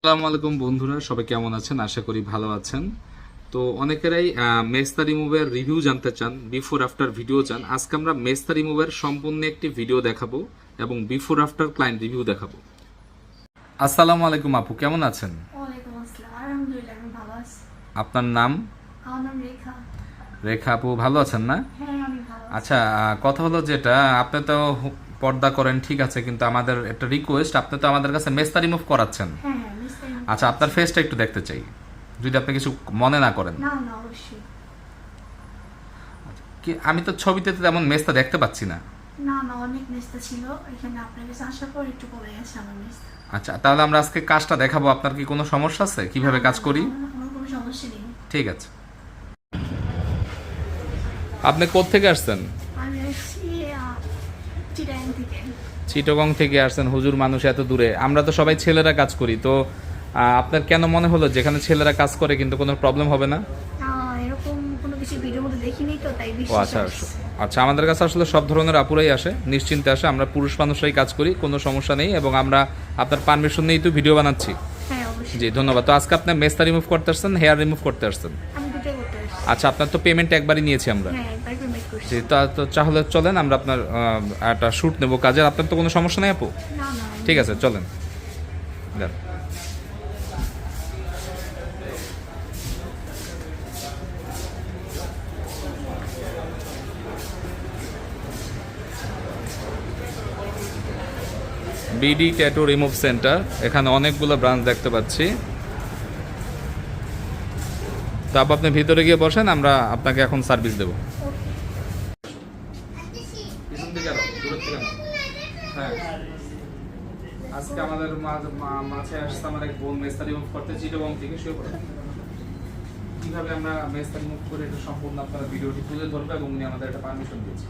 আসসালামু আলাইকুম বন্ধুরা, সবাই কেমন আছেন? আশা করি ভালো আছেন। তো অনেকেরাই মেস্তা রিমুভের রিভিউ জানতে চান, বিফোর আফটার ভিডিও চান। আজকে আমরা মেস্তা রিমুভের সম্পূর্ণ একটি ভিডিও দেখাবো এবং বিফোর আফটার ক্লায়েন্ট রিভিউ দেখাবো। আসসালামু আলাইকুম আপু, কেমন আছেন? ওয়ালাইকুম আসসালাম। আলহামদুলিল্লাহ, আমি ভালো আছি। আপনার নাম? আমার নাম রেখা। রেখা আপু, ভালো আছেন না? হ্যাঁ, আমি ভালো আছি। আচ্ছা, কথা হলো যেটা, আপনি তো পর্দা করেন ঠিক আছে, কিন্তু আমাদের একটা রিকোয়েস্ট, আপনি তো আমাদের কাছে মেস্তা রিমুভ করাচ্ছেন। হ্যাঁ হ্যাঁ, মিস্টার আচ্ছা, আপনার ফেসটা একটু দেখতে চাই, যদি আপনি কিছু মনে না করেন। না না, অবশ্যই। আমি তো ছবিতে তো তেমন মেস্তা দেখতে পাচ্ছি না। না না, অনেক মেস্তা ছিল এখানে, আপনার কাছে আসার পর একটু কমে গেছে আমার মেস্তা। আচ্ছা, তাহলে আমরা আজকে কাজটা দেখাবো। আপনার কি কোনো সমস্যা আছে কিভাবে কাজ করি? আমার কোনো সমস্যা নেই। ঠিক আছে। আপনি কোত্থেকে আসছেন? আমি আসছি চিটাগাং থেকে। চিটগং থেকে আসছেন? হুজুর, মানুষ এত দূরে, আমরা তো সবাই ছেলেরা কাজ করি, তো আপনার কেন মনে হলো যেখানে ছেলেরা কাজ করে কিন্তু কোনো প্রবলেম হবে না? এরকম কোনো কিছু ভিডিওর মধ্যে দেখিনি তো, তাই ও বিশ্বাস আচ্ছা। হচ্ছে। আচ্ছা, আমাদের কাছে আসলে সব ধরনের আপুরাই আসে, নিশ্চিন্তে আসে, আমরা পুরুষ মানুষরাই কাজ করি, কোনো সমস্যা নেই, এবং আমরা আপনার পারমিশন নিয়েই তো ভিডিও বানাচ্ছি। হ্যাঁ, অবশ্যই। জি, ধন্যবাদ। তো আজকে আপনি মেস্তা রিমুভ করতে আসছেন, হেয়ার রিমুভ করতে আসছেন? আমি দুটোই করতে আসছি। আচ্ছা, আপনার তো পেমেন্ট একবারই নিয়েছি আমরা। হ্যাঁ, একবার পেমেন্ট করছি। জি, তো তাহলে চলেন, আমরা আপনার একটা শ্যুট নেব কাজের। আপনার তো কোনো সমস্যা নেই আপু? না না। ঠিক আছে, চলেন যান। বিডি ট্যাটু রিমুভ সেন্টার, এখানে অনেকগুলো ব্রাঞ্চ দেখতে পাচ্ছি। তো আপনি ভিতরে গিয়ে বসেন, আমরা আপনাকে এখন সার্ভিস দেবো। হ্যাঁ, আজকে আমাদের মাঝে আসছে আমার এক বোন মেস্তা রিমুভ করতে, চিটাগং থেকে। শুয়ে পড়ে কিভাবে আমরা মেস্তা রিমুভ করে এটা সম্পূর্ণ আপনারা ভিডিওটি তুলে ধরবে, এবং উনি আমাদের একটা পারমিশন দিয়েছে।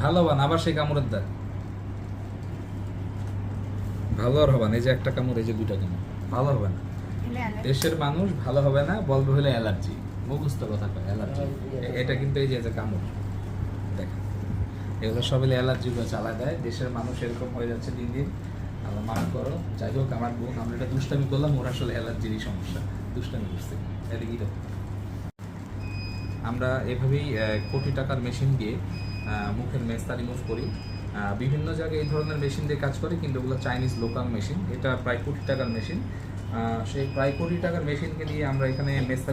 ভালো হবান, আবার সেই কামড়ের দাগ। ভালো আর হবে না, এই যে একটা কামড়, এই যে দুইটা কামড়, ভালো হবে না। দেশের মানুষ ভালো হবে না, বলবে হলে অ্যালার্জি। মুখস্থ কথা কয় অ্যালার্জি। এটা কিন্তু এই যে কামড় দেখেন, এগুলো সব অ্যালার্জিগুলো চালা দেয়। দেশের মানুষ এরকম হয়ে যাচ্ছে দিন দিন। আমার মাফ করো, যাই হোক, আমার বোন, আমরা এটা দুষ্টামি করলাম, ওর আসলে অ্যালার্জিরই সমস্যা, দুষ্টামি করছে। এটা কি আমরা এভাবেই কোটি টাকার মেশিন দিয়ে মুখের মেস্তা রিমুভ করি। বিভিন্ন জায়গায় এই ধরনের মেশিন দিয়ে কাজ করে, কিন্তু ওগুলো চাইনিজ লোকাল মেশিন। এটা প্রায় কোটি টাকার মেশিন। সেই প্রায় কোটি টাকার মেশিনকে দিয়ে আমরা এখানে মেস্তা